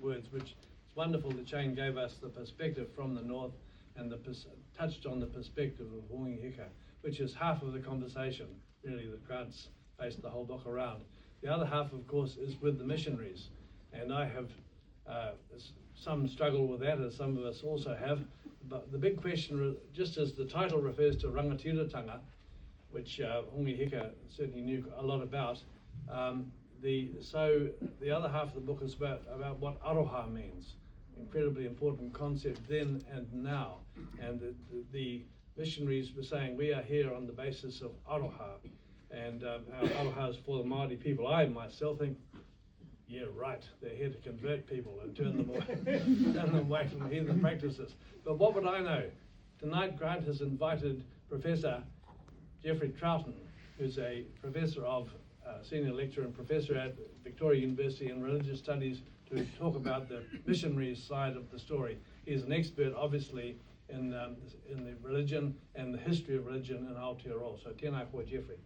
words, which it's wonderful that Shane gave us the perspective from the north and touched on the perspective of Hongi Hika, which is half of the conversation, really, that Grant's based the whole book around. The other half, of course, is with the missionaries, and I have some struggle with that, as some of us also have. But the big question, just as the title refers to rangatiratanga, which Hongi Hika certainly knew a lot about, so the other half of the book is about what aroha means. Incredibly important concept then and now. And the missionaries were saying, we are here on the basis of aroha. And our aroha is for the Māori people. I myself think, yeah, right, they're here to convert people and turn them away from heathen practices. But what would I know? Tonight Grant has invited Professor Geoffrey Troughton, who's a professor of senior lecturer and professor at Victoria University in Religious Studies, to talk about the missionary side of the story. He's an expert, obviously, in the religion and the history of religion in Aotearoa. So tēnā koe, Geoffrey.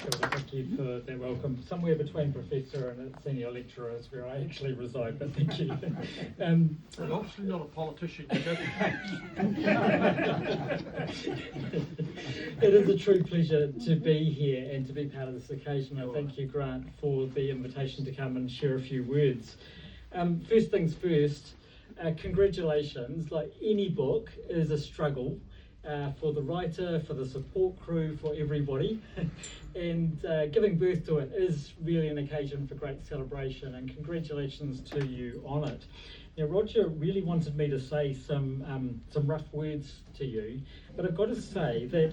Thank you for that welcome. Somewhere between professor and senior lecturer is where I actually reside, but thank you. I'm obviously not a politician. It is a true pleasure to be here and to be part of this occasion. I thank you, Grant, for the invitation to come and share a few words. First things first, congratulations. Like any book, it is a struggle. For the writer, for the support crew, for everybody. And giving birth to it is really an occasion for great celebration, and congratulations to you on it. Now, Roger really wanted me to say some rough words to you, but I've got to say that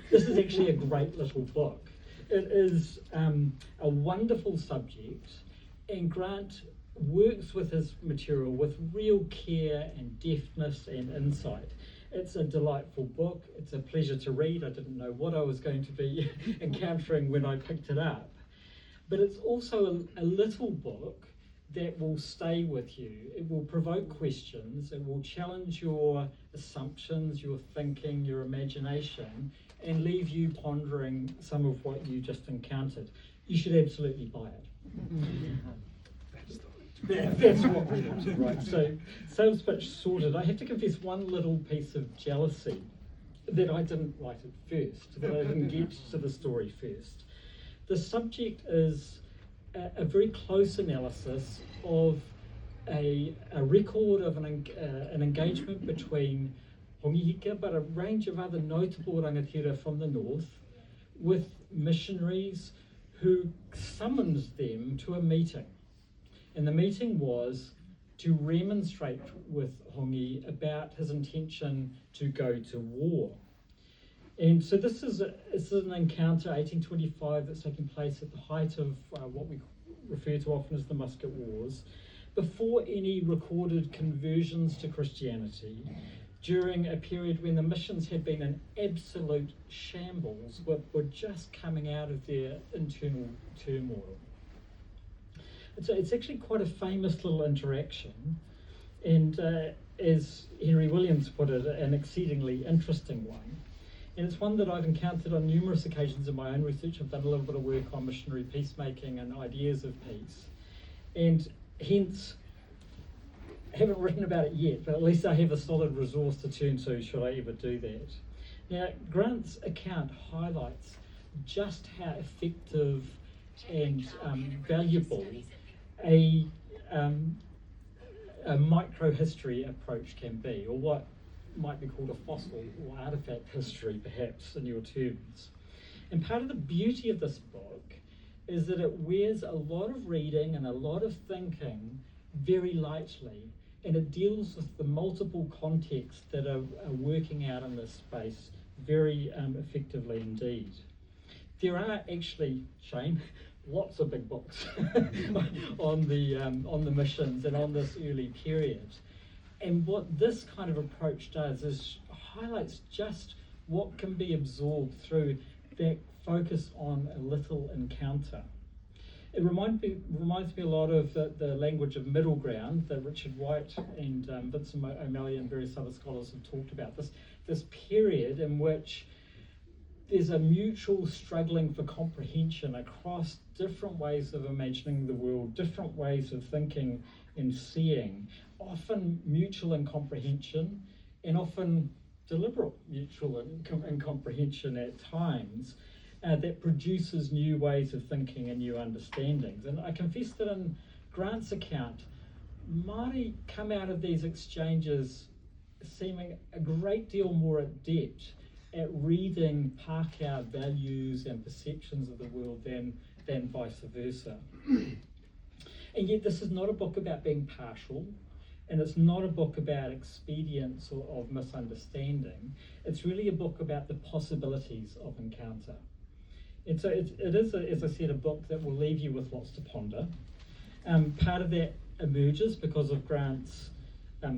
this is actually a great little book. It is a wonderful subject, and Grant works with his material with real care and deftness and insight. It's a delightful book. It's a pleasure to read. I didn't know what I was going to be encountering when I picked it up. But it's also a little book that will stay with you. It will provoke questions. It will challenge your assumptions, your thinking, your imagination, and leave you pondering some of what you just encountered. You should absolutely buy it. That's what we want, right? So, sales pitch sorted. I have to confess one little piece of jealousy that I didn't write it first, that I didn't get to the story first. The subject is a very close analysis of a record of an engagement between Hongi Hika, but a range of other notable rangatira from the north, with missionaries who summoned them to a meeting. And the meeting was to remonstrate with Hongi about his intention to go to war. And so this is an encounter, 1825, that's taking place at the height of what we refer to often as the Musket Wars, before any recorded conversions to Christianity, during a period when the missions had been in absolute shambles, but were just coming out of their internal turmoil. So it's actually quite a famous little interaction, and as Henry Williams put it, an exceedingly interesting one. And it's one that I've encountered on numerous occasions in my own research. I've done a little bit of work on missionary peacemaking and ideas of peace, and hence I haven't written about it yet, but at least I have a solid resource to turn to should I ever do that. Now, Grant's account highlights just how effective and valuable a micro-history approach can be, or what might be called a fossil or artifact history, perhaps, in your terms. And part of the beauty of this book is that it wears a lot of reading and a lot of thinking very lightly, and it deals with the multiple contexts that are working out in this space very effectively indeed. There are actually, Shane, lots of big books on the missions and on this early period. And what this kind of approach does is highlights just what can be absorbed through that focus on a little encounter. It reminds me a lot of the language of middle ground that Richard White and Vincent O'Malley and various other scholars have talked about. This period in which there's a mutual struggling for comprehension across different ways of imagining the world, different ways of thinking and seeing, often mutual incomprehension and often deliberate mutual incomprehension at times, that produces new ways of thinking and new understandings. And I confess that in Grant's account, Māori come out of these exchanges seeming a great deal more adept at reading Pākehā values and perceptions of the world than vice versa. And yet this is not a book about being partial, and it's not a book about expedience or of misunderstanding. It's really a book about the possibilities of encounter. And so it is, as I said, a book that will leave you with lots to ponder. Part of that emerges because of Grant's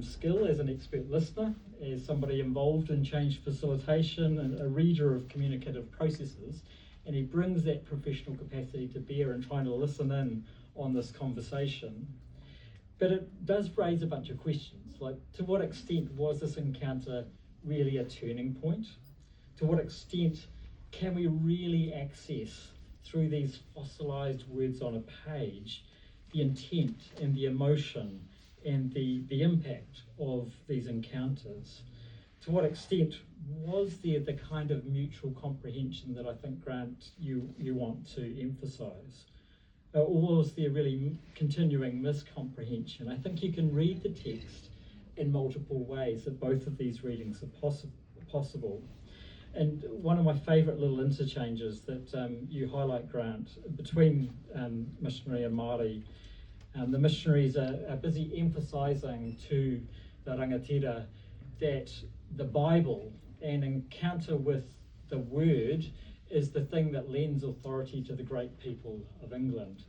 skill as an expert listener, as somebody involved in change facilitation and a reader of communicative processes, and he brings that professional capacity to bear in trying to listen in on this conversation. But it does raise a bunch of questions, like to what extent was this encounter really a turning point? To what extent can we really access, through these fossilized words on a page, the intent and the emotion and the impact of these encounters? To what extent was there the kind of mutual comprehension that I think, Grant, you want to emphasise? Or was there really continuing miscomprehension? I think you can read the text in multiple ways, that both of these readings are possible. And one of my favourite little interchanges that you highlight, Grant, between missionary and Māori, the missionaries are busy emphasising to the rangatira that the Bible and encounter with the Word is the thing that lends authority to the great people of England.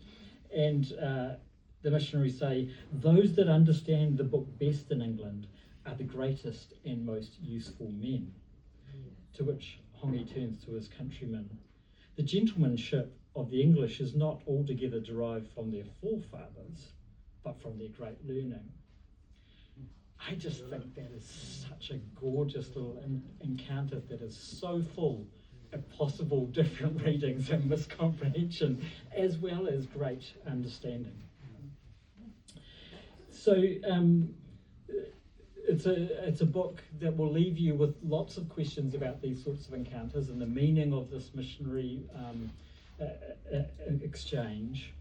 And the missionaries say, those that understand the book best in England are the greatest and most useful men. To which Hongi turns to his countrymen. The gentlemanship of the English is not altogether derived from their forefathers, but from their great learning. I just think that is such a gorgeous little encounter that is so full of possible different readings and miscomprehension, as well as great understanding. So it's a book that will leave you with lots of questions about these sorts of encounters and the meaning of this missionary exchange.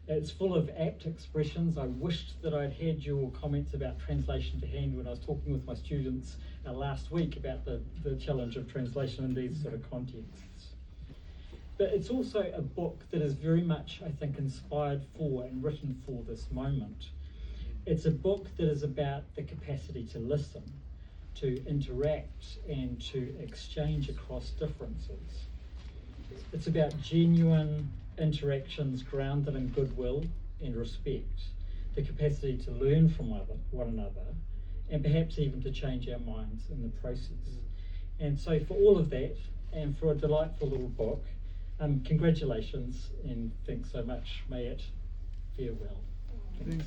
It's full of apt expressions. I wished that I'd had your comments about translation to hand when I was talking with my students last week about the challenge of translation in these sort of contexts. But it's also a book that is very much, I think, inspired for and written for this moment. It's a book that is about the capacity to listen, to interact, and to exchange across differences. It's about genuine interactions grounded in goodwill and respect, the capacity to learn from one another, and perhaps even to change our minds in the process. And so for all of that, and for a delightful little book, congratulations and thanks so much. May it fare well. Thanks.